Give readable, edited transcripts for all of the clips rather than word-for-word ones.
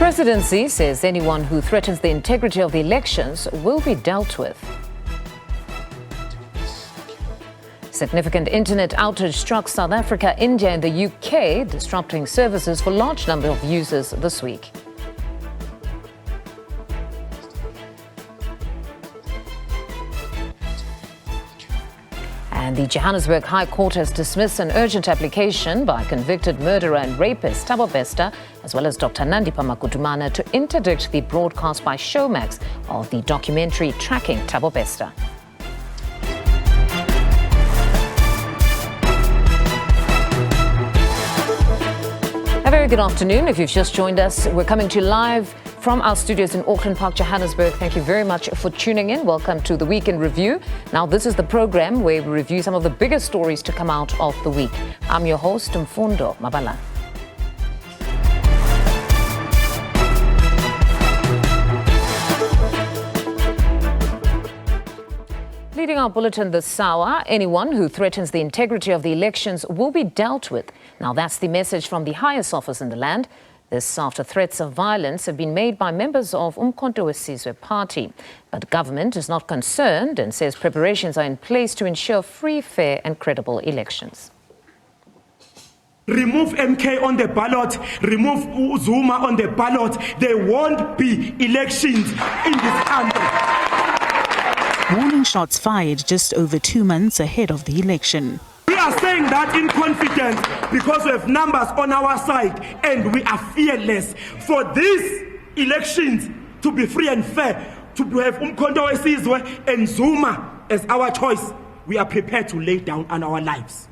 Presidency says anyone who threatens the integrity of the elections will be dealt with. Significant internet outage struck South Africa, India and the UK, disrupting services for a large number of users this week. And the Johannesburg High Court has dismissed an urgent application by convicted murderer and rapist Thabo Bester, as well as Dr. Nandipha Makudumana, to interdict the broadcast by Showmax of the documentary tracking Thabo Bester. A very good afternoon. If you've just joined us, we're coming to you live from our studios in Auckland Park, Johannesburg. Thank you very much for tuning in. Welcome to the Week in Review. Now, this is the program where we review some of the biggest stories to come out of the week. I'm your host, Mfundo Mabalane. Leading our bulletin this hour, anyone who threatens the integrity of the elections will be dealt with. Now, that's the message from the highest office in the land. This after threats of violence have been made by members of Umkhonto we party. But government is not concerned and says preparations are in place to ensure free, fair and credible elections. Remove MK on the ballot, remove Zuma on the ballot. There won't be elections in this country. Warning shots fired just over 2 months ahead of the election. We are saying that in confidence because we have numbers on our side and we are fearless. For these elections to be free and fair, to have Umkhonto we and Zuma as our choice, we are prepared to lay down on our lives.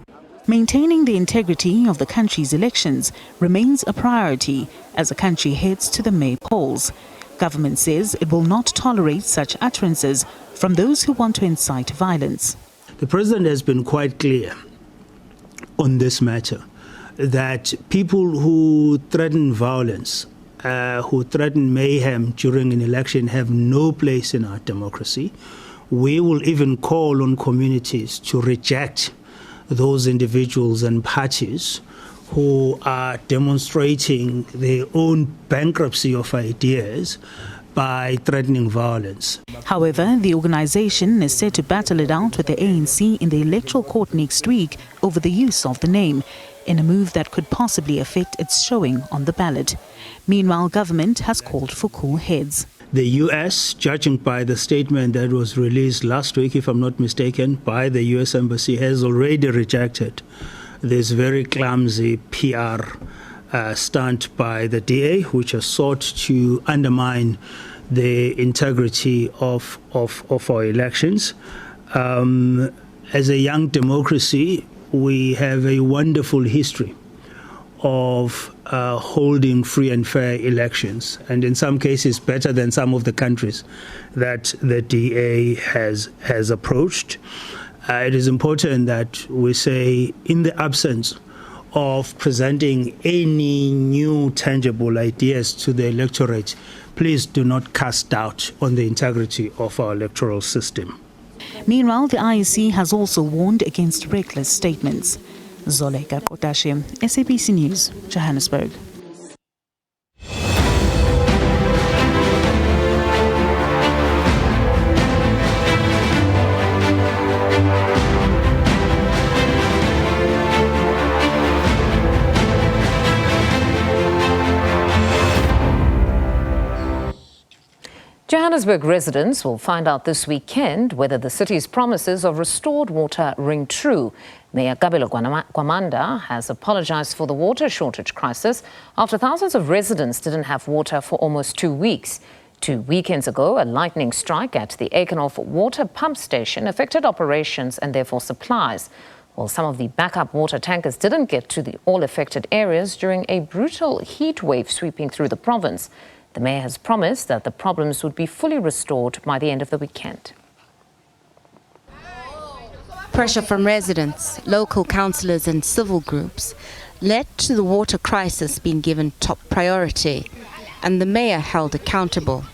Maintaining the integrity of the country's elections remains a priority as the country heads to the May polls. Government says it will not tolerate such utterances from those who want to incite violence. The president has been quite clear on this matter, that people who threaten violence, who threaten mayhem during an election have no place in our democracy. We will even call on communities to reject those individuals and parties who are demonstrating their own bankruptcy of ideas by threatening violence. However, the organization is set to battle it out with the ANC in the electoral court next week over the use of the name, in a move that could possibly affect its showing on the ballot. Meanwhile, government has called for cool heads. The US, judging by the statement that was released last week, if I'm not mistaken, by the US Embassy, has already rejected this very clumsy PR stunt by the DA, which has sought to undermine the integrity of our elections. As a young democracy, we have a wonderful history of holding free and fair elections, and in some cases better than some of the countries that the DA has approached. It is important that we say, in the absence of presenting any new tangible ideas to the electorate, please do not cast doubt on the integrity of our electoral system. Meanwhile, the IEC has also warned against reckless statements. Zoleka Kotashe, SABC News, Johannesburg. Johannesburg residents will find out this weekend whether the city's promises of restored water ring true. Mayor Kabelo Kwamanda has apologized for the water shortage crisis after thousands of residents didn't have water for almost 2 weeks. 2 weekends ago, a lightning strike at the Aikenhof water pump station affected operations and therefore supplies. While some of the backup water tankers didn't get to the all-affected areas during a brutal heat wave sweeping through the province. The mayor has promised that the problems would be fully restored by the end of the weekend. Pressure from residents, local councillors and civil groups led to the water crisis being given top priority, and the mayor held accountable.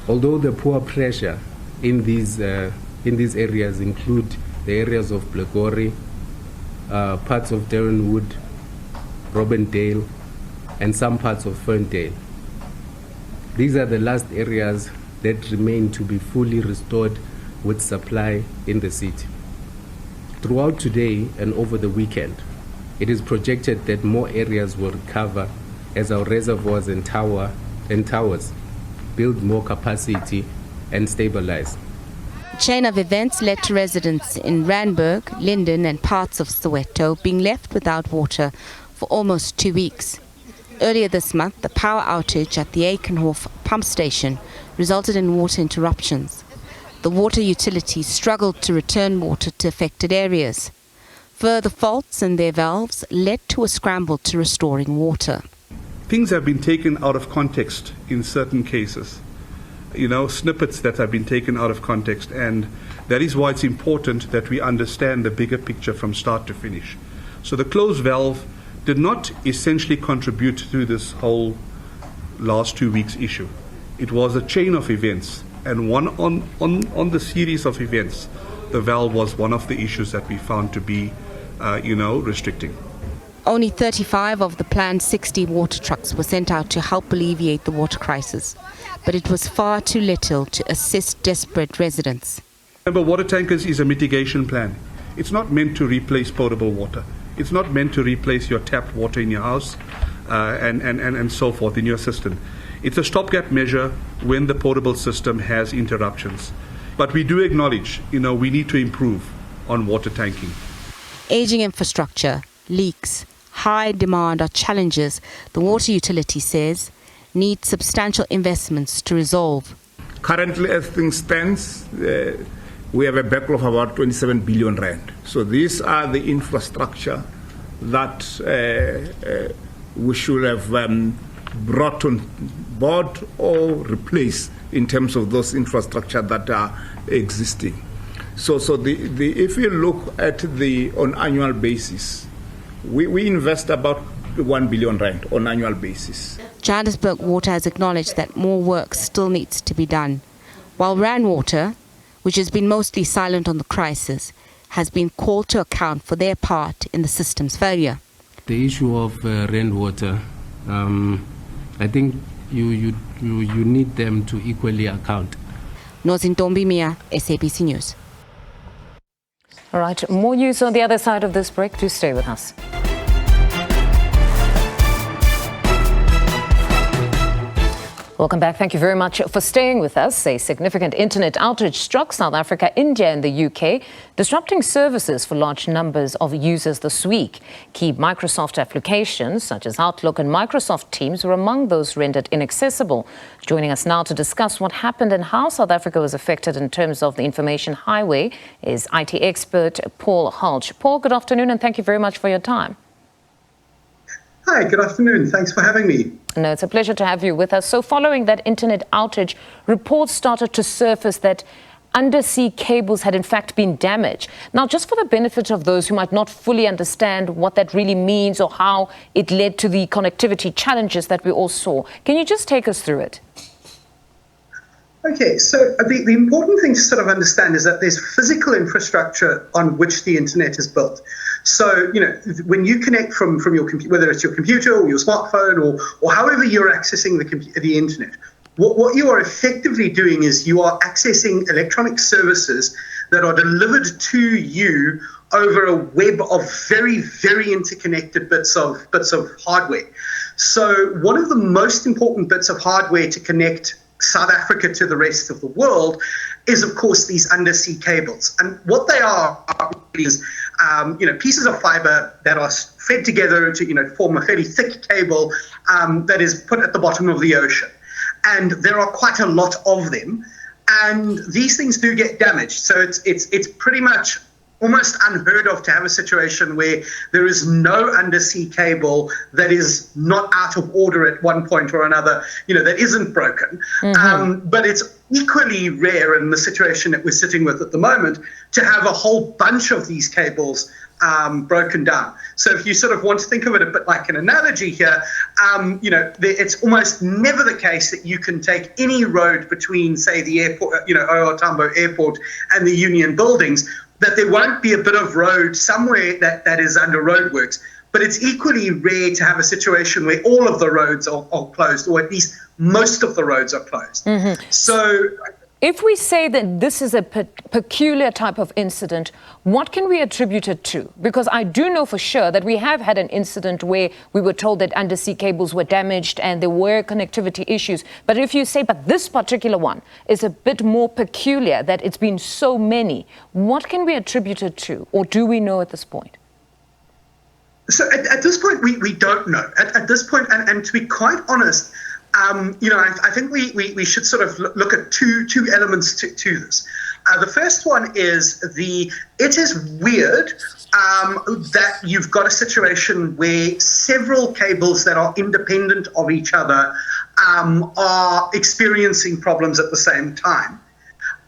Although the poor pressure in these areas include the areas of Blagori, parts of Darrenwood, Robindale, and some parts of Ferndale, These are the last areas that remain to be fully restored with supply in the city. Throughout today and over the weekend, it is projected that more areas will recover as our reservoirs and towers build more capacity and stabilize. A chain of events led to residents in Randburg, Linden and parts of Soweto being left without water for almost 2 weeks. Earlier this month, the power outage at the Aikenhof pump station resulted in water interruptions. The water utilities struggled to return water to affected areas. Further faults in their valves led to a scramble to restoring water. Things have been taken out of context in certain cases. Snippets that have been taken out of context, and that is why it's important that we understand the bigger picture from start to finish. So the closed valve did not essentially contribute to this whole last 2 weeks issue. It was a chain of events, and one on the series of events, the valve was one of the issues that we found to be, restricting. Only 35 of the planned 60 water trucks were sent out to help alleviate the water crisis, but it was far too little to assist desperate residents. Remember, water tankers is a mitigation plan. It's not meant to replace potable water. It's not meant to replace your tapped water in your house and so forth in your system. It's a stopgap measure when the potable system has interruptions. But we do acknowledge, we need to improve on water tanking. Aging infrastructure, leaks, high demand are challenges the water utility says need substantial investments to resolve. Currently, as things stands, we have a backlog of about 27 billion rand. So these are the infrastructure that we should have brought on board or replaced in terms of those infrastructure that are existing. So if you look at on annual basis, we invest about 1 billion rand on annual basis. Johannesburg Water has acknowledged that more work still needs to be done, while Rand Water, which has been mostly silent on the crisis, has been called to account for their part in the system's failure. The issue of Rand Water, I think you need them to equally account. Nozintombi Mia, SABC News. All right, more news on the other side of this break. Do stay with us. Welcome back. Thank you very much for staying with us. A significant internet outage struck South Africa, India and the UK, disrupting services for large numbers of users this week. Key Microsoft applications such as Outlook and Microsoft Teams were among those rendered inaccessible. Joining us now to discuss what happened and how South Africa was affected in terms of the information highway is IT expert Paul Hulch. Paul, good afternoon and thank you very much for your time. Hi, good afternoon. Thanks for having me. No, it's a pleasure to have you with us. So following that internet outage, reports started to surface that undersea cables had in fact been damaged. Now, just for the benefit of those who might not fully understand what that really means or how it led to the connectivity challenges that we all saw, can you just take us through it? Okay, so the important thing to sort of understand is that there's physical infrastructure on which the internet is built. So, when you connect from your computer, whether it's your computer or your smartphone or however you're accessing the internet, what you are effectively doing is you are accessing electronic services that are delivered to you over a web of very, very interconnected bits of hardware. So one of the most important bits of hardware to connect South Africa to the rest of the world is, of course, these undersea cables. And what they are is, pieces of fiber that are fed together to, form a fairly thick cable that is put at the bottom of the ocean. And there are quite a lot of them. And these things do get damaged. So it's pretty much almost unheard of to have a situation where there is no undersea cable that is not out of order at one point or another, that isn't broken. Mm-hmm. But it's equally rare in the situation that we're sitting with at the moment to have a whole bunch of these cables broken down. So if you sort of want to think of it a bit like an analogy here, it's almost never the case that you can take any road between, say, the airport, OR Tambo Airport and the Union buildings, that there won't be a bit of road somewhere that is under roadworks. but it's equally rare to have a situation where all of the roads are closed, or at least most of the roads are closed. So if we say that this is a peculiar type of incident, what can we attribute it to? Because I do know for sure that we have had an incident where we were told that undersea cables were damaged and there were connectivity issues. But if you say, but this particular one is a bit more peculiar, that it's been so many, what can we attribute it to? Or do we know at this point? So at this point, we don't know. At this point, and to be quite honest, I think we should sort of look at two elements to this. The first one is it is weird that you've got a situation where several cables that are independent of each other are experiencing problems at the same time.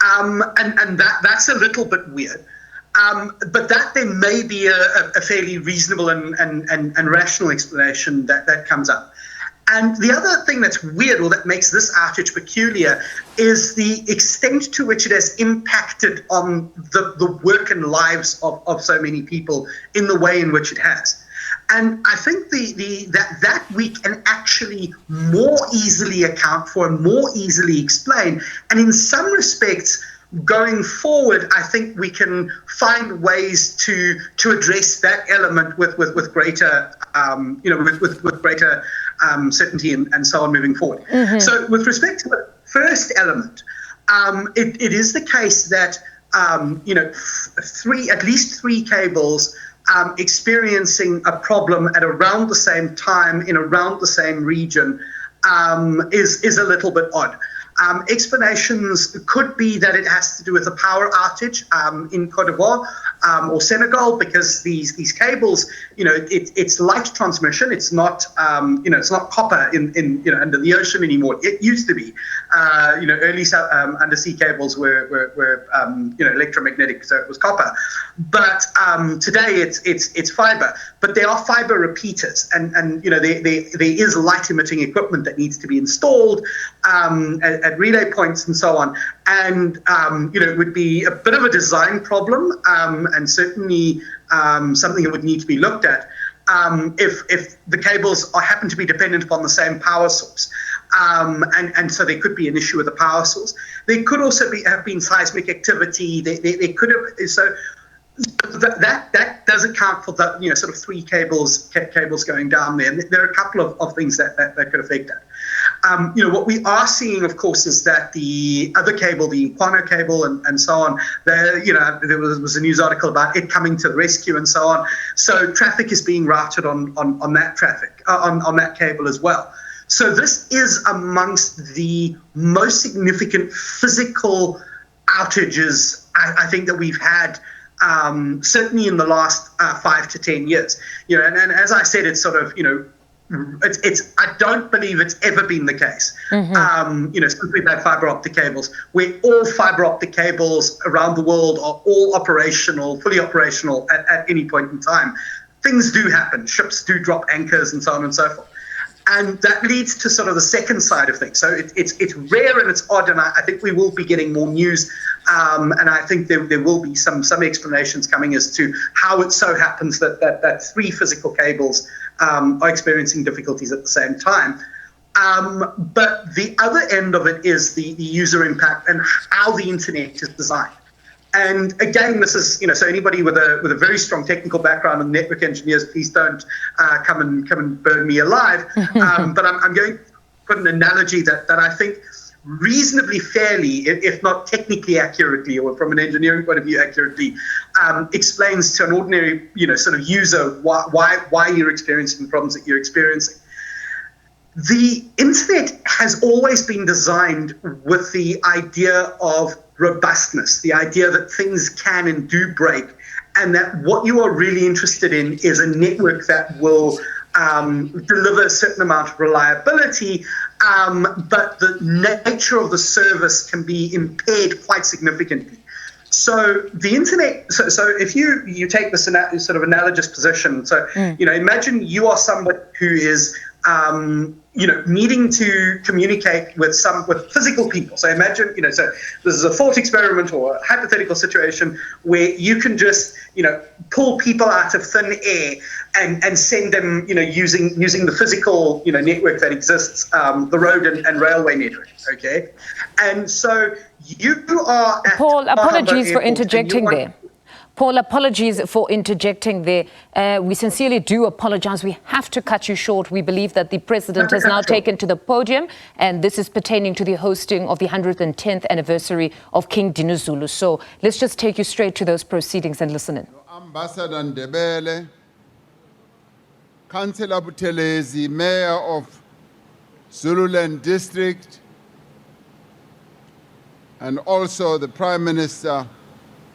And that's a little bit weird. But that there may be a fairly reasonable and rational explanation that comes up. And the other thing that's weird, or that makes this outage peculiar, is the extent to which it has impacted on the work and lives of so many people in the way in which it has. And I think that we can actually more easily account for and more easily explain. And in some respects, going forward, I think we can find ways to address that element with greater, with greater certainty and so on moving forward. So, with respect to the first element, it is the case that at least three cables experiencing a problem at around the same time in around the same region is a little bit odd. Explanations could be that it has to do with a power outage in Côte d'Ivoire or Senegal, because these cables, it's light transmission. It's not, it's not copper in under the ocean anymore. It used to be. Early undersea cables were electromagnetic, so it was copper. But today it's fiber. But there are fiber repeaters, and there is light emitting equipment that needs to be installed at relay points and so on. And it would be a bit of a design problem, and certainly something that would need to be looked at if the cables happen to be dependent upon the same power source. And so there could be an issue with the power source. There could also have been seismic activity. There could have, so that does account for the sort of three cables going down there. And there are a couple of things that could affect that. What we are seeing, of course, is that the other cable, the Mfundo cable and so on, there was a news article about it coming to the rescue and so on. So traffic is being routed on that on that cable as well. So this is amongst the most significant physical outages I think that we've had, certainly in the last 5 to 10 years. And as I said, it's sort of, I don't believe it's ever been the case. Since we've had fiber optic cables, where all fiber optic cables around the world are all operational, fully operational at any point in time. Things do happen. Ships do drop anchors and so on and so forth. And that leads to sort of the second side of things. So it's rare and it's odd, and I think we will be getting more news. And I think there will be some explanations coming as to how it so happens that three physical cables are experiencing difficulties at the same time. But the other end of it is the user impact and how the internet is designed. And again, this is, so anybody with a very strong technical background and network engineers, please don't come and burn me alive. But I'm going to put an analogy that I think reasonably fairly, if not technically accurately, or from an engineering point of view accurately, explains to an ordinary, sort of user why you're experiencing the problems that you're experiencing. The internet has always been designed with the idea of robustness, the idea that things can and do break, and that what you are really interested in is a network that will deliver a certain amount of reliability, but the nature of the service can be impaired quite significantly. So the internet, so if you take this sort of analogous position, so imagine you are somebody who is needing to communicate with physical people. So imagine, so this is a thought experiment or a hypothetical situation where you can just, pull people out of thin air and send them, using the physical, network that exists, the road and railway network. Okay, and so you are at Paul, apologies for Airport interjecting there. Paul, apologies for interjecting there. We sincerely do apologize. We have to cut you short. We believe that the president has now taken to the podium, and this is pertaining to the hosting of the 110th anniversary of King Dinuzulu. So let's just take you straight to those proceedings and listen in. Ambassador Ndebele, Councillor Buthelezi, Mayor of Zululand District, and also the Prime Minister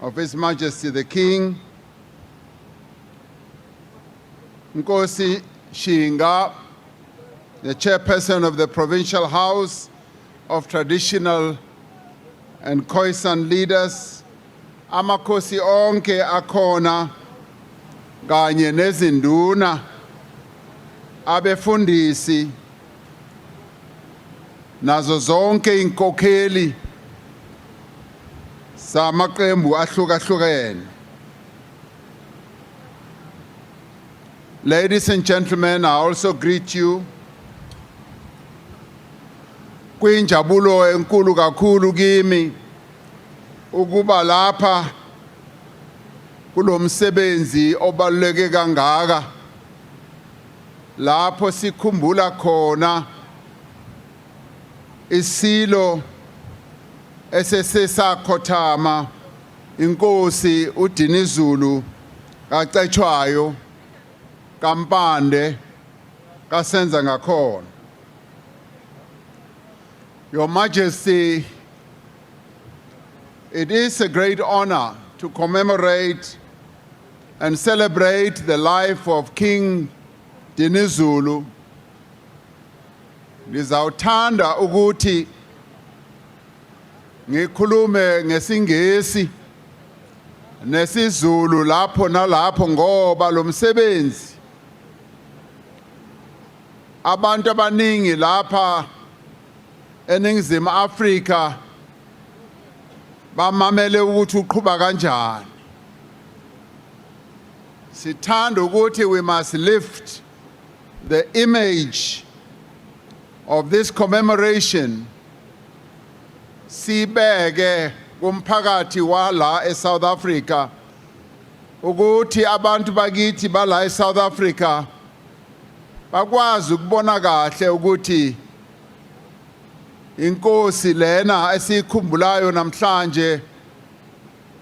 of His Majesty the King, Nkosi Shinga, the Chairperson of the Provincial House of Traditional and Khoisan Leaders, Amakosi onke akhona, kanye nezinduna, abefundisi, nazo zonke inkokheli samaqembu ahlukahlukene. Ladies and gentlemen, I also greet you. Kuyinjabulo enkulu kakhulu kimi ukuba lapha kulomsebenzi obaluleke kangaka, lapho sikhumbula khona isilo esesesakhothama inkosi uDinuzulu kacetshwayo kampande kasenza ngakhona. Your Majesty, it is a great honor to commemorate and celebrate the life of King Dinuzulu. Ngizawuthanda ukuthi ngikhulume ngesingesi nesizulu lapho nalapho ngoba lo msebenzi abantu abaningi lapha eNingizimu Afrika bamamele ukuthi uqhubeka kanjani. Sithanda ukuthi we must lift the image of this commemoration sibeke kumphakathi wala eSouth Africa ukuthi abantu bakithi bala eSouth Africa bakwazi ukubona kahle ukuthi inkosi lena esikhumbulayo namhlanje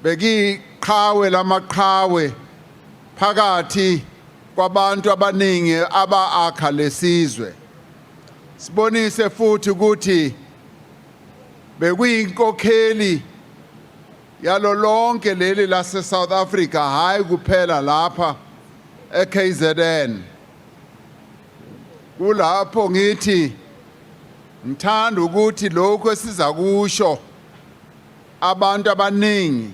bekiqhawe lamaqhawe phakathi kwabantu abaningi aba-akha lesizwe. Sibonise futhi ukuthi bekuyinkokheli yalo lonke leli lase South Africa, hayi kuphela lapha eKZN. Kulapho ngithi ngithanda ukuthi lokho esiza kusho abantu abaningi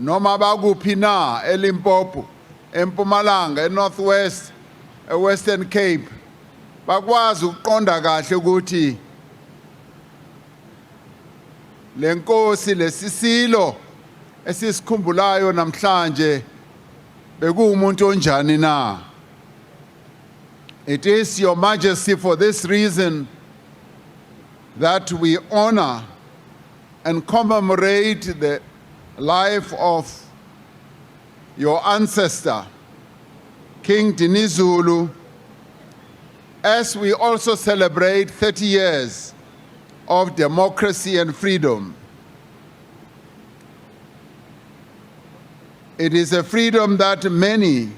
noma bakuphi na eLimpopo, eMpumalanga, eNorthwest, eWestern Cape bakwazi ukuqonda kahle ukuthi lenkosi lesisilo esisikhumbulayo namhlanje bekuwumuntu onjani na. It is Your Majesty for this reason that we honor and commemorate the life of your ancestor, King Dinuzulu, as we also celebrate 30 years of democracy and freedom. It is a freedom that many,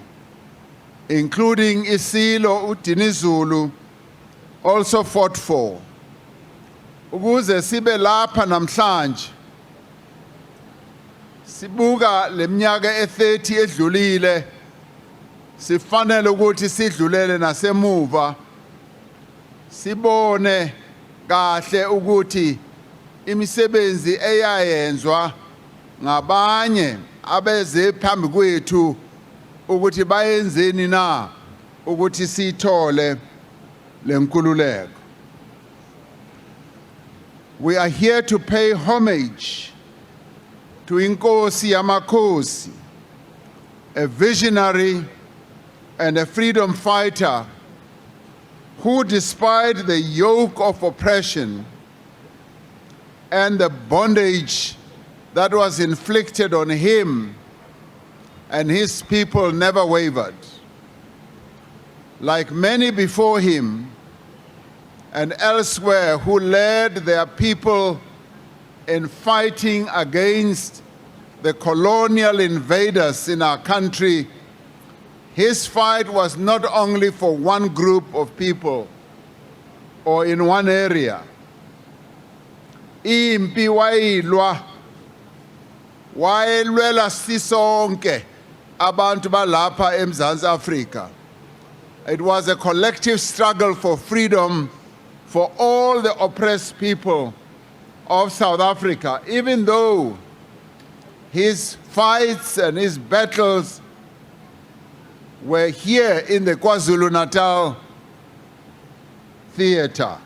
including Isilo Dinuzulu, also fought for. Ukuze sibe lapha namhlanje sibuka leminyaka e30 edlulile, sifanele ukuthi sidlulele nasemuva sibone kahle ukuthi imisebenzi eyayenzwa ngabanye abeze phambi kwethu ukuthi bayenzeni na ukuthi sithole lenkululeko. We are here to pay homage to Inkosi Yamakhosi, a visionary and a freedom fighter who, despite the yoke of oppression and the bondage that was inflicted on him and his people, never wavered. Like many before him and elsewhere who led their people in fighting against the colonial invaders in our country, his fight was not only for one group of people or in one area. Impi wayilwela sisonke abantu balapha eMzantsi Afrika. It was a collective struggle for freedom for all the oppressed people of South Africa, even though his fights and his battles were here in the KwaZulu-Natal theater.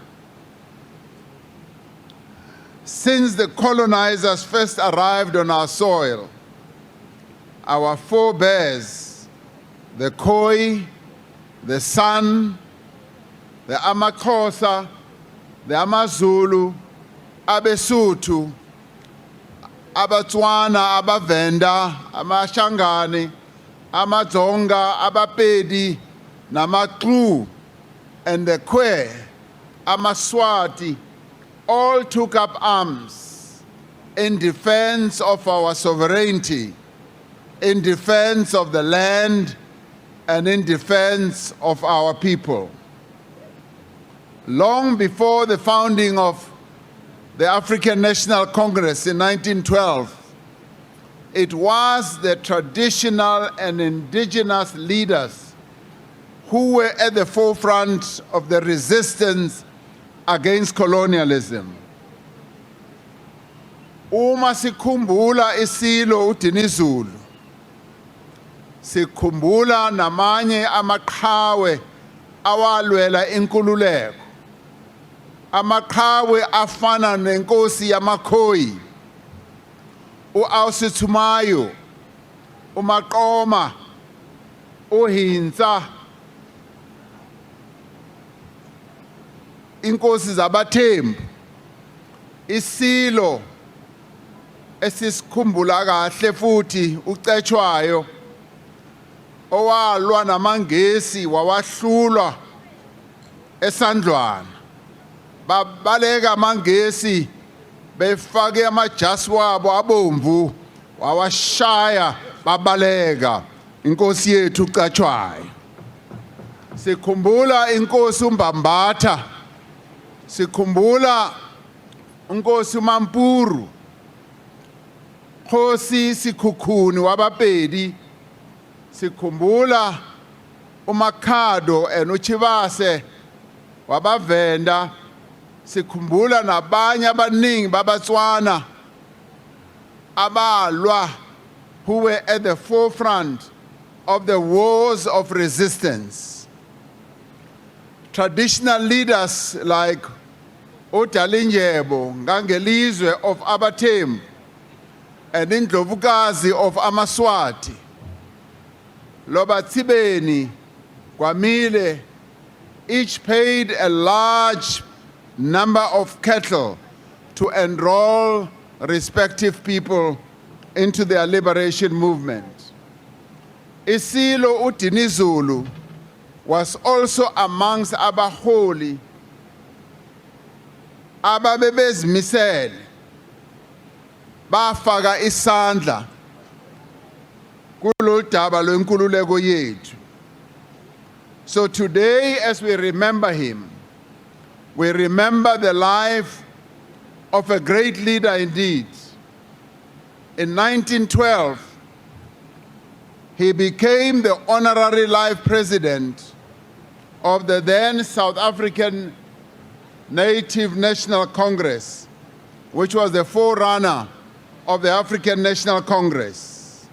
Since the colonizers first arrived on our soil, our forebears, the Khoi, the San, the Amaxhosa, the AmaZulu, Abesuthu, Abatswana, Abavenda, Amashangani, Amadzonga, Abapedi, Namaklu, and the Kwe, Amaswati, all took up arms in defense of our sovereignty, in defense of the land, and in defense of our people. Long before the founding of the African National Congress in 1912, it was the traditional and indigenous leaders who were at the forefront of the resistance against colonialism. Uma sikhumbula isilo dinuzulu, sikhumbula namanye amaqhawe awalwela inkululeko. Amaqhawe afana nenkosi yamaKhoi, uAusithumayo, uMaqoma, uHintsa, inkosi zabaThembu, isilo esisikhumbula kahle futhi uCetshwayo, owalwa namangesi wawahlulwa eSandlwana. Babaleka amangesi befake amajasi wabo abomvu, wawashaya babaleka inkosi yethu uCetshwayo. Sikhumbula inkosi uMbambatha, sikhumbula inkosi uMampuru, Khosi Sikhukhuni wabaPedi, sikhumbula uMakhado and uChivase wabavenda, sikhumbula nabanye abaningi babaTswana abalwa who were at the forefront of the wars of resistance. Traditional leaders like uDalindyebo Ngangelizwe of abaThembu and Indlovukazi of Amaswati, Lobatsibeni, Kwamile, each paid a large number of cattle to enroll respective people into their liberation movement. Isilo uDinuzulu was also amongst abaholi ababebezimisele bafaka isandla kulolu daba lwenkululeko yethu. So today, as we remember him, we remember the life of a great leader indeed. In 1912, he became the honorary life president of the then South African Native National Congress, which was the forerunner of the African National Congress.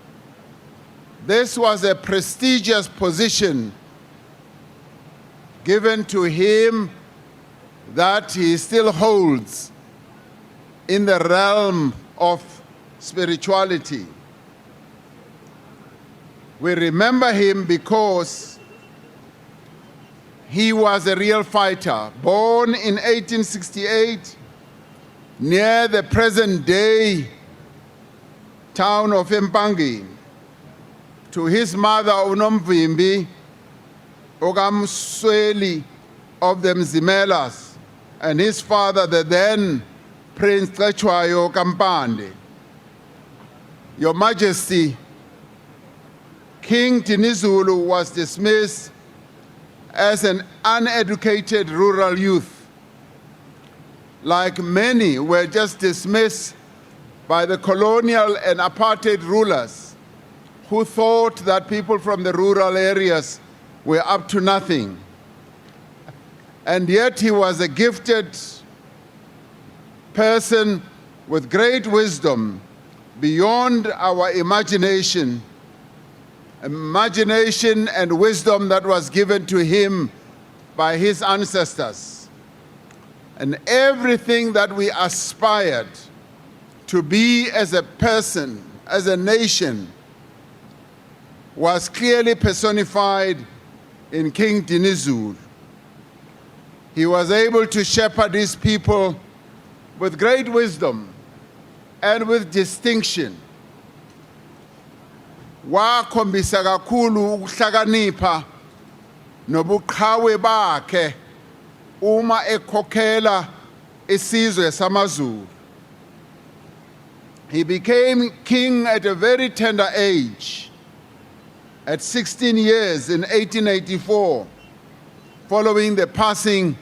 This was a prestigious position given to him that he still holds in the realm of spirituality. We remember him because he was a real fighter, born in 1868 near the present-day town of Mpangi. To his mother, uNomvimbi, Okamsweli of the Mzimelas, and his father, the then Prince Cetshwayo Kampande. Your Majesty, King dinuzulu was dismissed as an uneducated rural youth. Like many, were just dismissed by the colonial and apartheid rulers who thought that people from the rural areas were up to nothing. And yet he was a gifted person with great wisdom beyond our imagination and wisdom that was given to him by his ancestors. And everything that we aspired to be as a person, as a nation, was clearly personified in King dinuzulu. He was able to shepherd his people with great wisdom and with distinction. Wakhombisa kakhulu ukuhlakanipha nobuqhawe bakhe uma ekhokhela isizwe samaZulu. He became king at a very tender age, at 16 years in 1884, following the passing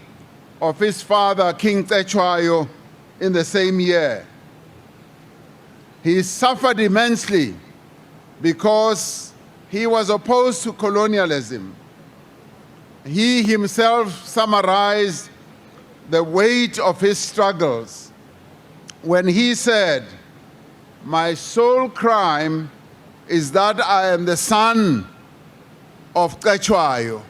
of his father, King Cetshwayo, in the same year. He suffered immensely because he was opposed to colonialism. He himself summarized the weight of his struggles when he said, "My sole crime is that I am the son of Cetshwayo.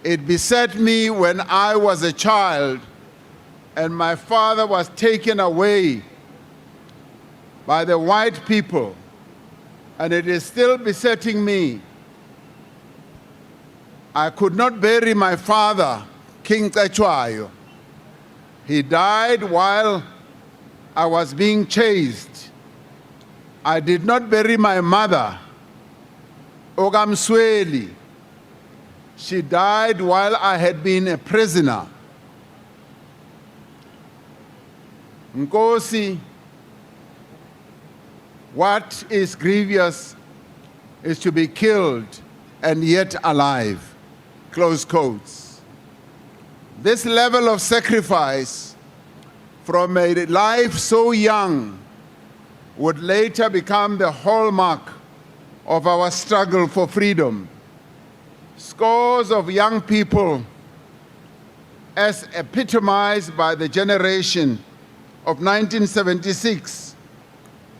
It beset me when I was a child and my father was taken away by the white people, and it is still besetting me. I could not bury my father, King Cetshwayo. He died while I was being chased. I did not bury my mother, Okamsweli. She died while I had been a prisoner. Nkosi, what is grievous is to be killed and yet alive." Close quotes. This level of sacrifice from a life so young would later become the hallmark of our struggle for freedom. Scores of young people, as epitomized by the generation of 1976,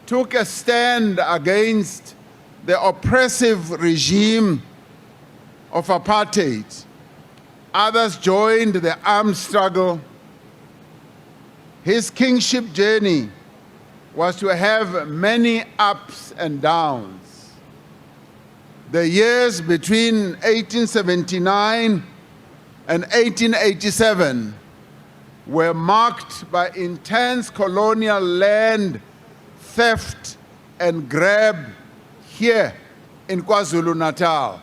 took a stand against the oppressive regime of apartheid. Others joined the armed struggle. His kingship journey was to have many ups and downs. The years between 1879 and 1887 were marked by intense colonial land theft and grab here in KwaZulu-Natal.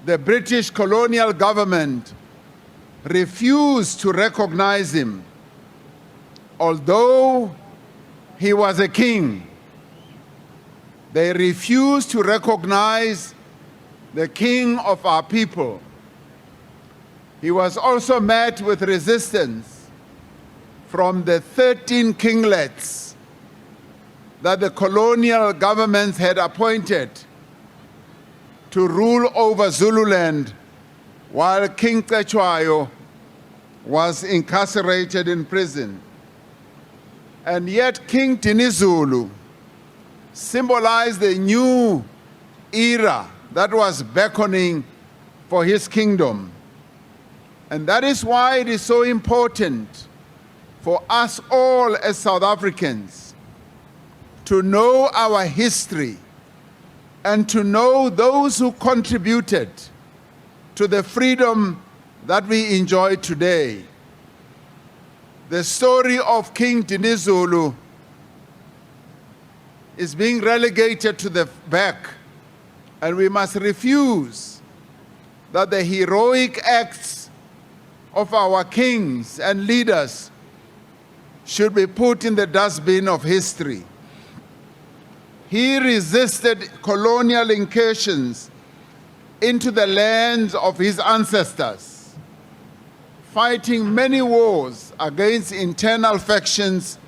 The British colonial government refused to recognize him, although he was a king. They refused to recognize the king of our people. He was also met with resistance from the 13 kinglets that the colonial governments had appointed to rule over Zululand while King Cetshwayo was incarcerated in prison. And yet King dinuzulu symbolized a new era that was beckoning for his kingdom. And that is why it is so important for us all as South Africans to know our history and to know those who contributed to the freedom that we enjoy today. The story of King Dinuzulu is being relegated to the back, and we must refuse that the heroic acts of our kings and leaders should be put in the dustbin of history. He resisted colonial incursions into the lands of his ancestors, fighting many wars against internal factions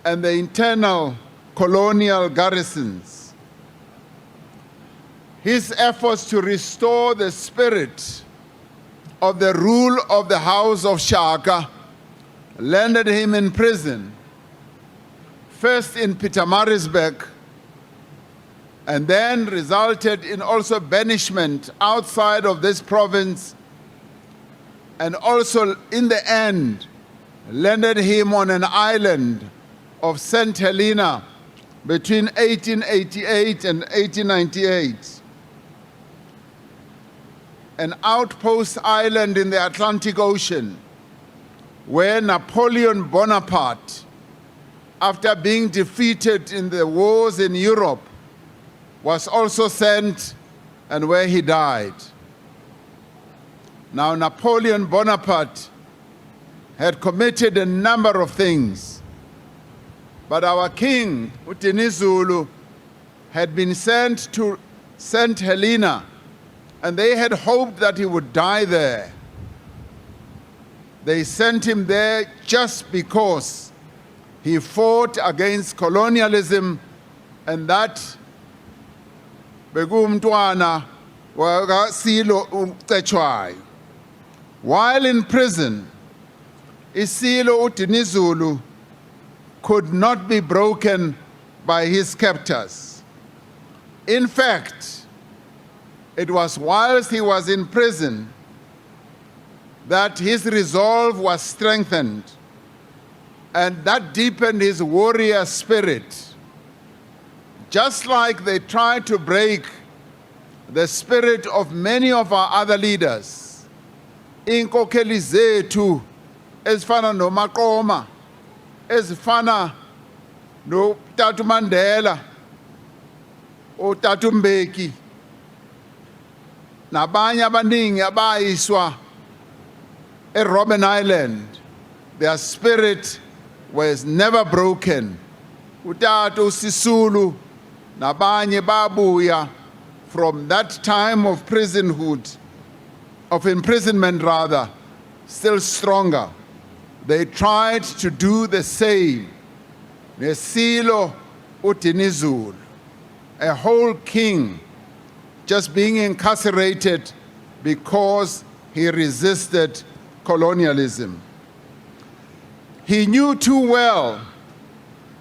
and the internal colonial garrisons. His efforts to restore the spirit of the rule of the House of Shaka landed him in prison, first in Pietermaritzburg, and then resulted in also banishment outside of this province, and also in the end landed him on an island of St. Helena between 1888 and 1898, an outpost island in the Atlantic Ocean, where Napoleon Bonaparte, after being defeated in the wars in Europe, was also sent, and where he died. Now, Napoleon Bonaparte had committed a number of things, but our king, dinuzulu, had been sent to St. Helena, and they had hoped that he would die there. They sent him there just because he fought against colonialism, and that begumntwana wakasilo ucetshwayo. While in prison, Isilo dinuzulu could not be broken by his captors. In fact, it was whilst he was in prison that his resolve was strengthened, and that deepened his warrior spirit. Just like they tried to break the spirit of many of our other leaders. Inkokheli zethu ezifana noMaqoma, ezifana noTata Mandela, uTata Mbeki, nabanye abaningi abayiswa eRobben Island, their spirit was never broken. uTata uSisulu nabanye babuya from that time of imprisonment rather, still stronger. They tried to do the same. Nesilo uDinuzulu, a whole king just being incarcerated because he resisted colonialism. He knew too well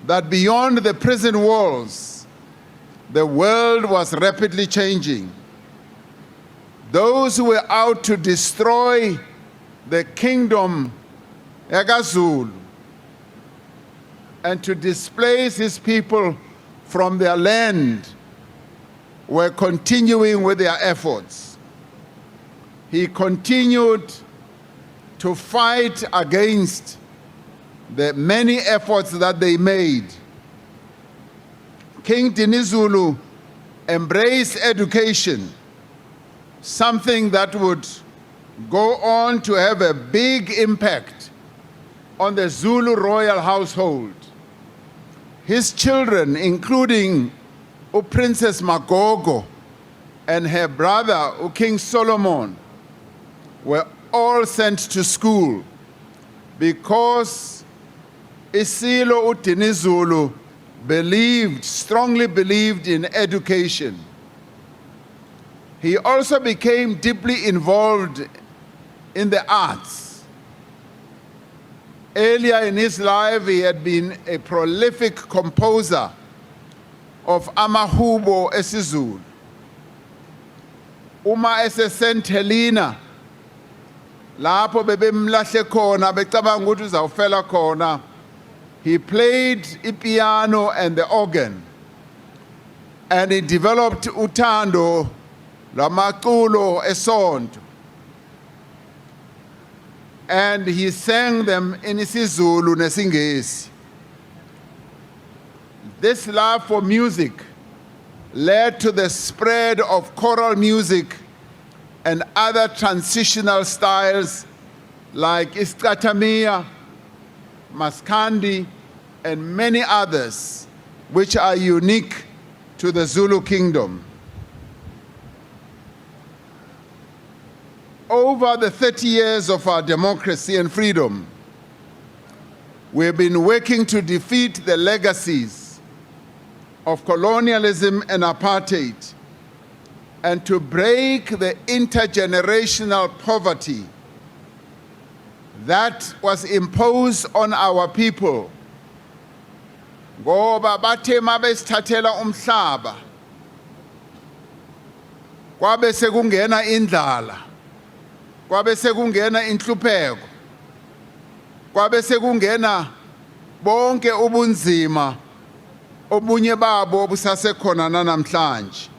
that beyond the prison walls, the world was rapidly changing. Those who were out to destroy the kingdom yakwaZulu and to displace his people from their land were continuing with their efforts. He continued to fight against the many efforts that they made. King Dinuzulu embraced education, something that would go on to have a big impact on the Zulu royal household. His children, including Princess Magogo and her brother, King Solomon, were all sent to school because Isilo Dinuzulu strongly believed in education. He also became deeply involved in the arts. Earlier in his life, he had been a prolific composer of amahubo esiZulu. Uma ese St. Helena, lapho bebemlahle khona becabanga ukuthi uzawufela khona. He played ipiano and the organ, and he developed uthando lamaculo esonto, and he sang them in isiZulu nesingesi. This love for music led to the spread of choral music and other transitional styles like iskatamiya, maskandi, and many others, which are unique to the Zulu kingdom. Over the 30 years of our democracy and freedom, we've been working to defeat the legacies of colonialism and apartheid, and to break the intergenerational poverty that was imposed on our people. Ngoba bathe mabesithathela umhlaba kwabe sekungena indlala, kwabe sekungena inhlupheko, kwabe sekungena bonke ubunzima obunye babo obusasekhona namhlanje.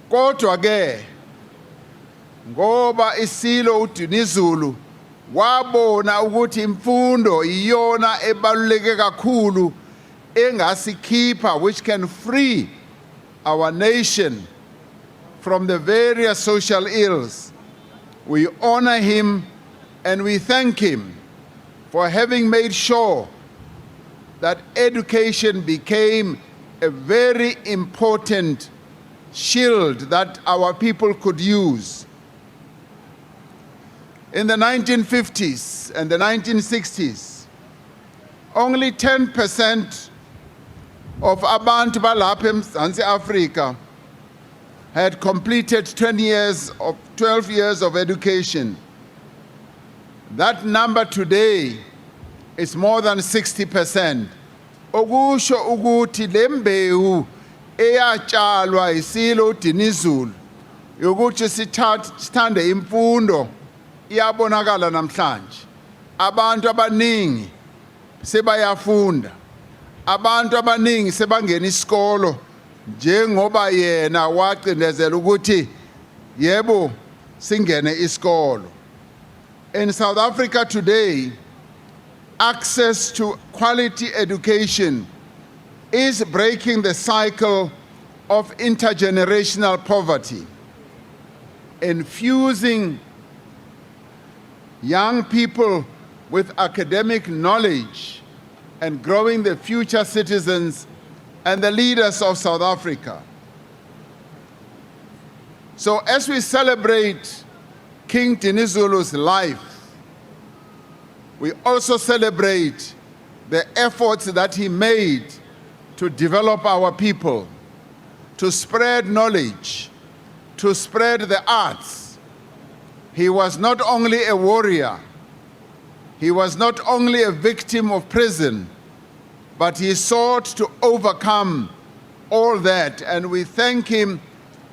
Kodwa ke ngoba isilo udinuzulu wabona ukuthi imfundo iyona ebaluleke kakhulu engasikhipha, which can free our nation from the various social ills. We honor him and we thank him for having made sure that education became a very important shield that our people could use. In the 1950s and the 1960s, only 10% of abantu balapha eMzantsi Africa had completed 12 years of education. That number today is more than 60%. Okusho ukuthi lembewu eyatshalwa isilo dinuzulu yokuthi sithande imfundo iyabonakala namhlanje. Abantu abaningi sebayafunda, abantu abaningi sebangena isikolo njengoba yena wacindezela ukuthi yebo singene isikolo. In South Africa today, access to quality education is breaking the cycle of intergenerational poverty, infusing young people with academic knowledge and growing the future citizens and the leaders of South Africa. So as we celebrate King Dinuzulu's life, we also celebrate the efforts that he made to develop our people, to spread knowledge, to spread the arts. He was not only a warrior, he was not only a victim of prison, but he sought to overcome all that. And we thank him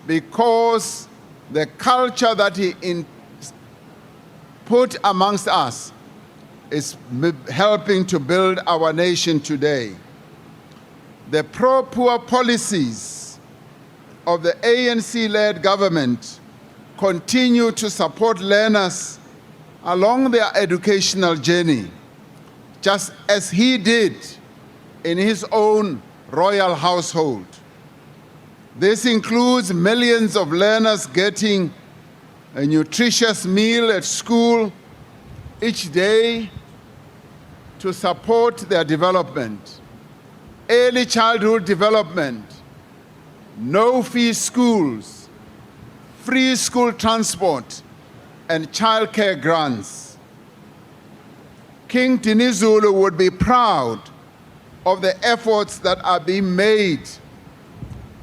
because the culture that he put amongst us is helping to build our nation today. The pro-poor policies of the ANC-led government continue to support learners along their educational journey, just as he did in his own royal household. This includes millions of learners getting a nutritious meal at school each day to support their development. Early childhood development, no-fee schools, free school transport, and childcare grants. King Dinuzulu would be proud of the efforts that are being made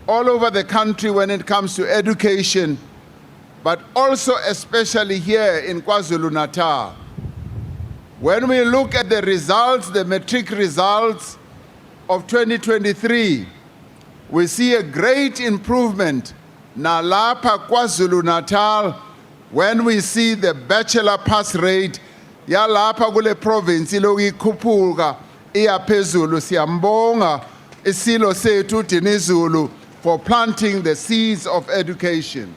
all over the country when it comes to education, but also especially here in KwaZulu-Natal. When we look at the results, the matric results of 2023, we see a great improvement nalapha KwaZulu-Natal when we see the bachelor pass rate yalapha kule province lokukhuphuka iyaphezulu, siyambonga isilo sethu dinuzulu for planting the seeds of education.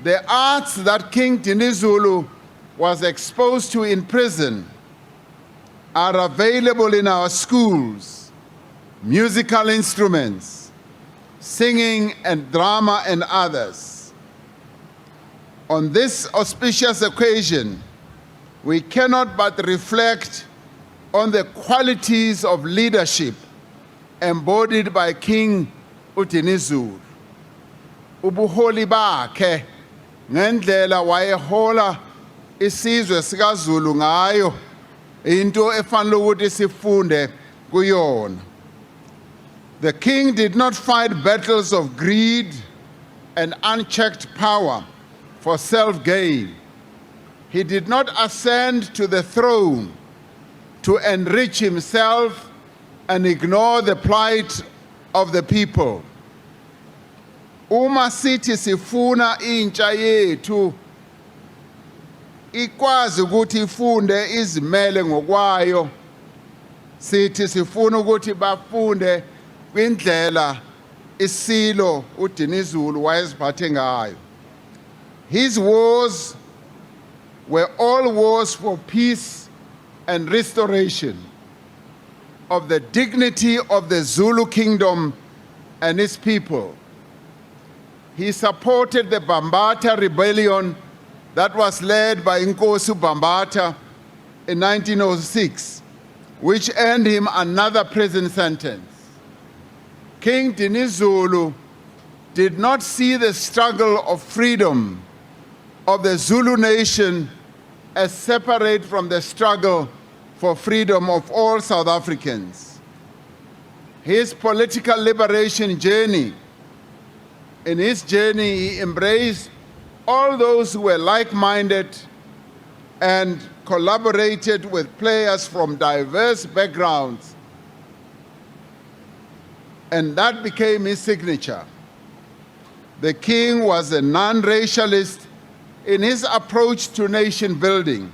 The arts that King Dinuzulu was exposed to in prison are available in our schools: musical instruments, singing and drama, and others. On this auspicious occasion, we cannot but reflect on the qualities of leadership embodied by King Dinuzulu. Ubuholi bakhe ngendlela wayehola isizwe sikaZulu ngayo into efanele ukuthi sifunde kuyona. The king did not fight battles of greed and unchecked power for self-gain. He did not ascend to the throne to enrich himself and ignore the plight of the people. Uma sithi sifuna intsha yethu ikwazi ukuthi ifunde izimele ngokwayo, sithi sifuna ukuthi bafunde kwindlela isilo uDinuzulu wayeziphathe ngayo. His wars were all wars for peace and restoration of the dignity of the Zulu kingdom and its people. He supported the Bambata rebellion that was led by Nkosi Bambata in 1906, which earned him another prison sentence. King Dinuzulu did not see the struggle of freedom of the Zulu nation as separate from the struggle for freedom of all South Africans. His political liberation journey, in his journey, he embraced all those who were like-minded and collaborated with players from diverse backgrounds. And that became his signature. The king was a non-racialist in his approach to nation building.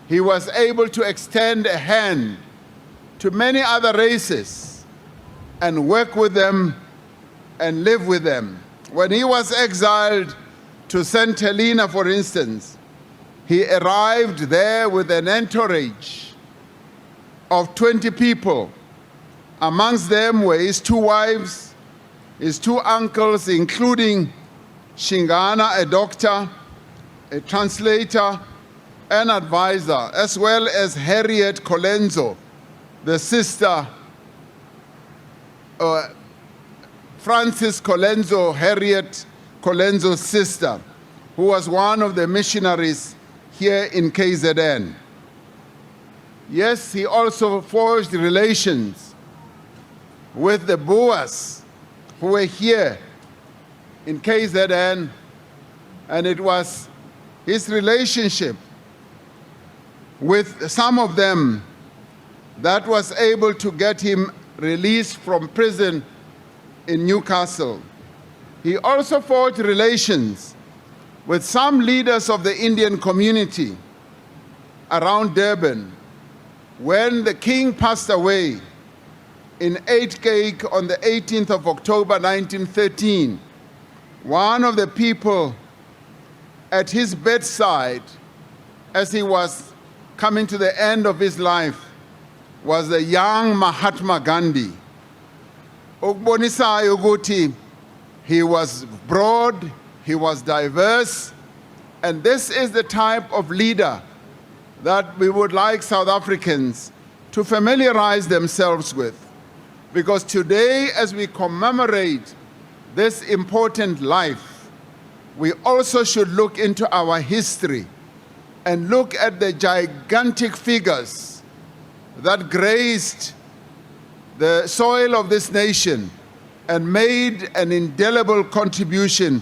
He was able to extend a hand to many other races and work with them and live with them. When he was exiled to St. Helena, for instance, he arrived there with an entourage of 20 people. Amongst them were his 2 wives, his 2 uncles, including Shingana, a doctor, a translator, an advisor, as well as Harriet Colenso, the sister, Francis Colenso, Harriet Colenso's sister, who was one of the missionaries here in KZN. Yes, he also forged relations with the Boers who were here in KZN, and it was his relationship with some of them that was able to get him released from prison in Newcastle. He also forged relations with some leaders of the Indian community around Durban. When the king passed away in 8 Cake on the 18th of October 1913, one of the people at his bedside as he was coming to the end of his life was the young Mahatma Gandhi. Ukubonisayo ukuthi he was broad, he was diverse, and this is the type of leader that we would like South Africans to familiarize themselves with. Because today, as we commemorate this important life, we also should look into our history and look at the gigantic figures that graced the soil of this nation and made an indelible contribution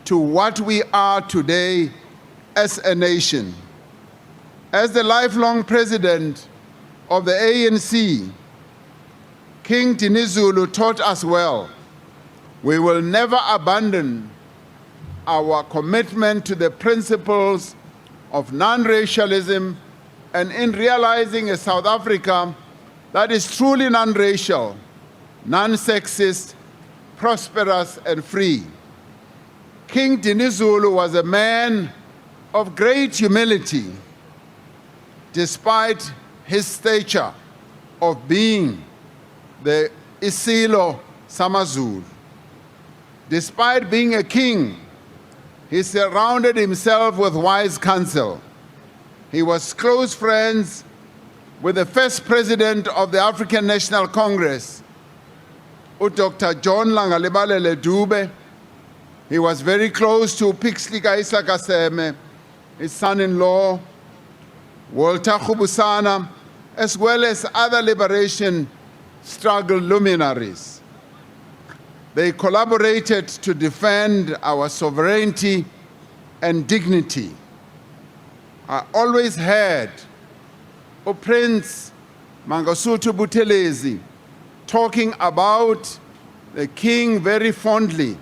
to what we are today as a nation. As the lifelong president of the ANC, King Dinuzulu taught us well, we will never abandon our commitment to the principles of non-racialism and in realizing a South Africa that is truly non-racial, non-sexist, prosperous and free. King Dinuzulu was a man of great humility, despite his stature of being the Isilo Samazulu. Despite being a king, he surrounded himself with wise counsel. He was close friends with the first president of the African National Congress, Dr. John Langalibalele Dube. He was very close to Pixley Kaisa Kaseme, his son-in-law, Walter Khubusana, as well as other liberation struggle luminaries. They collaborated to defend our sovereignty and dignity. I always heard Prince Mangosuthu Buthelezi talking about the king very fondly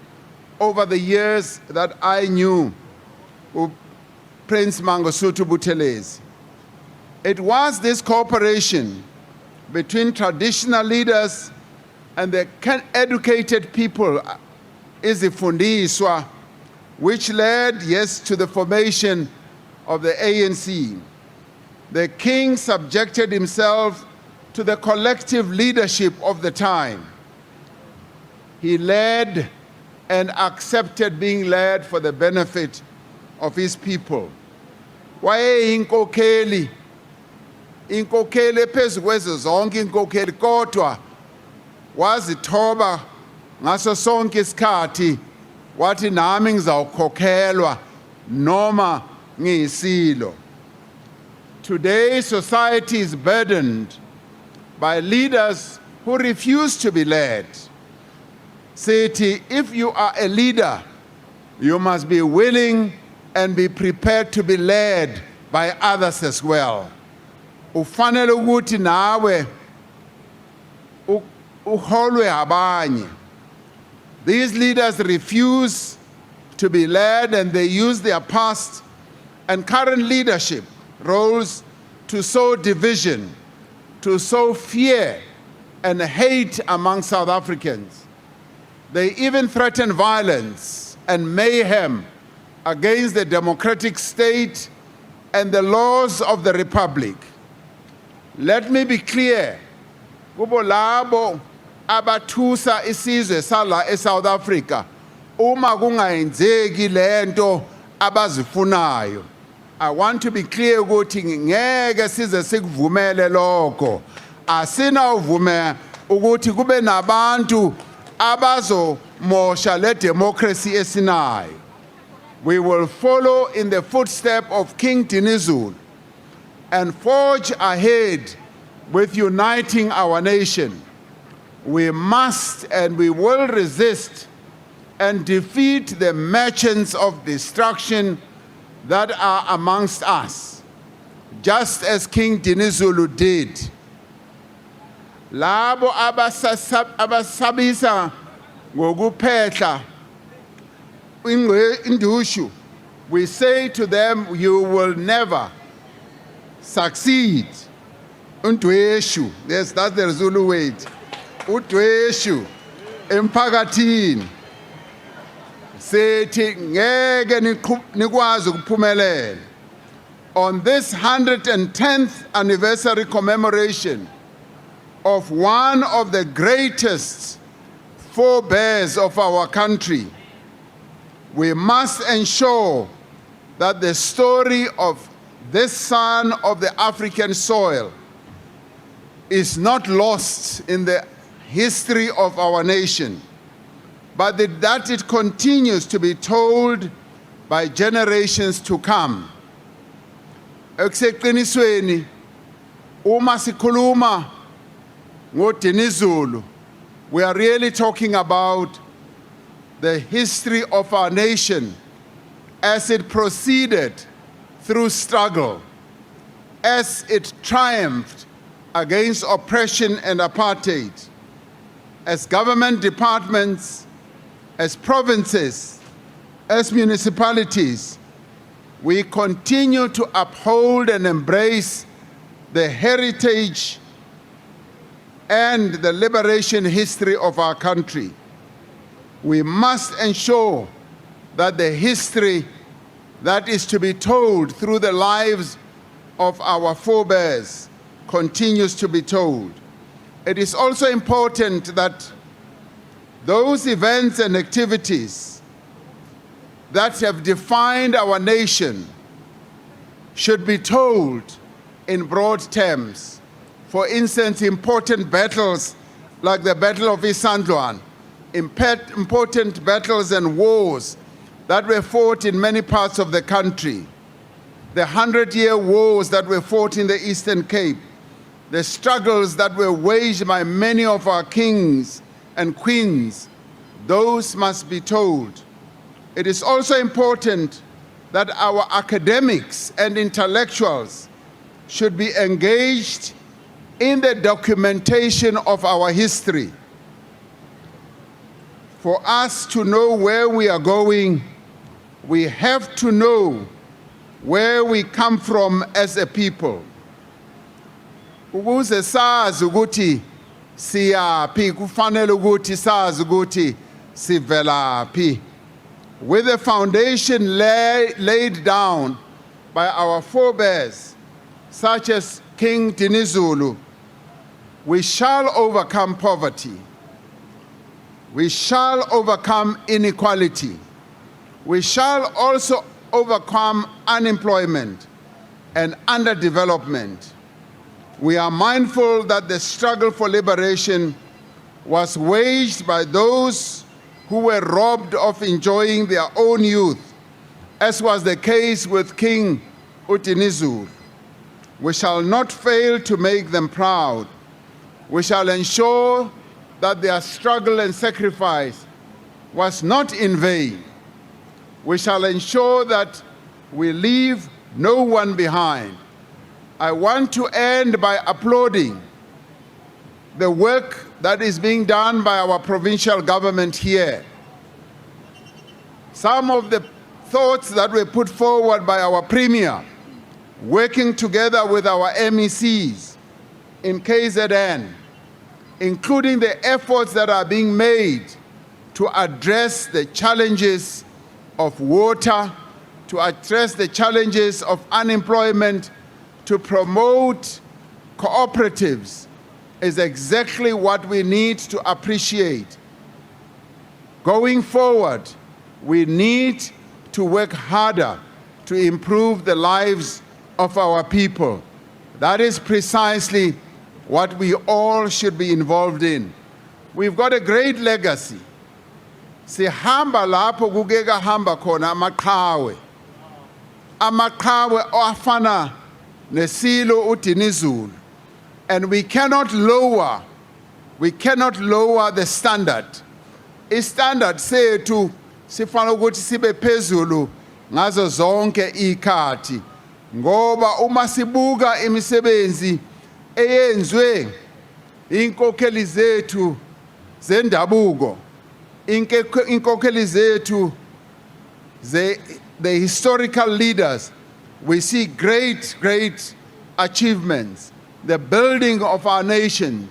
over the years that I knew Prince Mangosuthu Buthelezi. It was this cooperation between traditional leaders and the educated people, izifundiswa, which led, yes, to the formation of the ANC. The king subjected himself to the collective leadership of the time. He led and accepted being led for the benefit of his people. Wayeyinkokheli, inkokheli phezu kwezo zonke inkokheli, kodwa wazithoba ngaso sonke isikhathi wathi nami ngizawukhokhelwa noma ngiyisilo. Today, society is burdened by leaders who refuse to be led. Sithi, if you are a leader, you must be willing and be prepared to be led by others as well. Ufanele ukuthi nawe uholwe abanye. These leaders refuse to be led, and they use their past and current leadership roles to sow division, to sow fear and hate among South Africans. They even threaten violence and mayhem against the democratic state and the laws of the republic. Let me be clear, kubo labo abathusa isizwe sala eSouth Africa, uma kungayenzeki lento abazifunayo. I want to be clear ukuthi ngeke size sikuvumele lokho. Asinawuvuma ukuthi kube nabantu abazomosha le democracy esinayo. We will follow in the footsteps of King Dinuzulu and forge ahead with uniting our nation. We must and we will resist and defeat the merchants of destruction that are amongst us, just as King Dinuzulu did. Labo abasabisa ngokuphehla indushu, we say to them, you will never succeed. Undweshu, yes, that's the Zulu word. Udweshu, emphakathini. Sethi ngeke nikwazi ukuphumelela. On this 110th anniversary commemoration of one of the greatest forebears of our country, we must ensure that the story of this son of the African soil is not lost in the history of our nation, but that it continues to be told by generations to come. Ekuseqinisweni, uma sikhuluma ngoDinuzulu, we are really talking about the history of our nation as it proceeded through struggle, as it triumphed against oppression and apartheid, as government departments, as provinces, as municipalities, we continue to uphold and embrace the heritage and the liberation history of our country. We must ensure that the history that is to be told through the lives of our forebears continues to be told. It is also important that those events and activities that have defined our nation should be told in broad terms. For instance, important battles like the Battle of Isandlwana, important battles and wars that were fought in many parts of the country, the 100-year wars that were fought in the Eastern Cape, the struggles that were waged by many of our kings and queens, those must be told. It is also important that our academics and intellectuals should be engaged in the documentation of our history. For us to know where we are going, we have to know where we come from as a people. Ukuze sazi ukuthi siyaphi, kufanele ukuthi sazi ukuthi sivelaphi. With the foundation laid down by our forebears, such as King Dinuzulu, we shall overcome poverty. We shall overcome inequality. We shall also overcome unemployment and underdevelopment. We are mindful that the struggle for liberation was waged by those who were robbed of enjoying their own youth, as was the case with King Dinuzulu. We shall not fail to make them proud. We shall ensure that their struggle and sacrifice was not in vain. We shall ensure that we leave no one behind. I want to end by applauding the work that is being done by our provincial government here. Some of the thoughts that were put forward by our Premier, working together with our MECs in KZN, including the efforts that are being made to address the challenges of water, to address the challenges of unemployment, to promote cooperatives, is exactly what we need to appreciate. Going forward, we need to work harder to improve the lives of our people. That is precisely what we all should be involved in. We've got a great legacy. Sihamba lapho kukeka hamba khona amaqhawe. Amaqhawe afana nesilo uDinuzulu. And we cannot lower the standard. Istandard sethu sifana ukuthi sibe phezulu ngazo zonke ikhathi. Ngoba uma sibuka imisebenzi eyenzwe inkokheli zethu zendabuko, inkokheli zethu the historical leaders, we see great achievements. The building of our nation,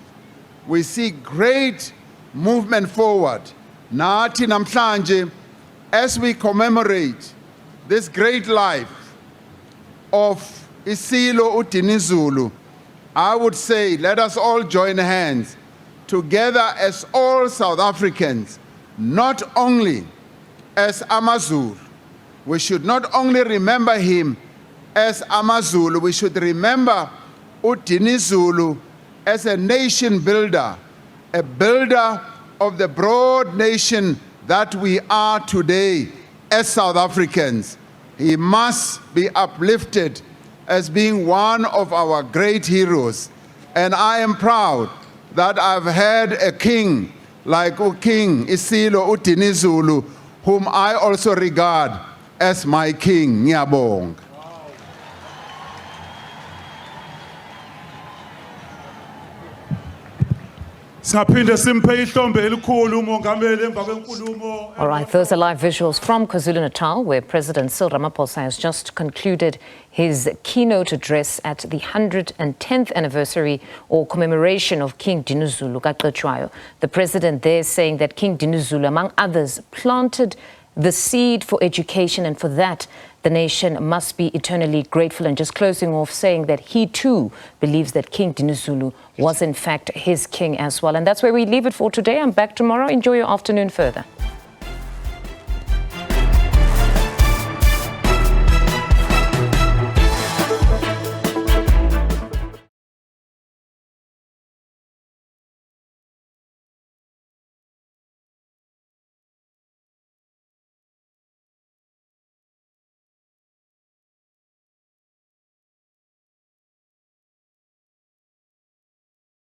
we see great movement forward. Nathi namhlanje, as we commemorate this great life of Isilo Dinuzulu, I would say let us all join hands together as all South Africans, not only as Amazulu. We should not only remember him as Amazulu, we should remember Dinuzulu as a nation builder, a builder of the broad nation that we are today as South Africans. He must be uplifted as being one of our great heroes. And I am proud that I've had a king like King Isilo Dinuzulu, whom I also regard as my king. Ngiyabonga. All right, those are live visuals from KwaZulu-Natal, where President Cyril Ramaphosa has just concluded his keynote address at the 110th anniversary or commemoration of King Dinuzulu kaQetshwayo. The president there saying that King Dinuzulu, among others, planted the seed for education, and for that, the nation must be eternally grateful. And just closing off, saying that he too believes that King Dinuzulu was in fact his king as well. And that's where we leave it for today. I'm back tomorrow. Enjoy your afternoon further.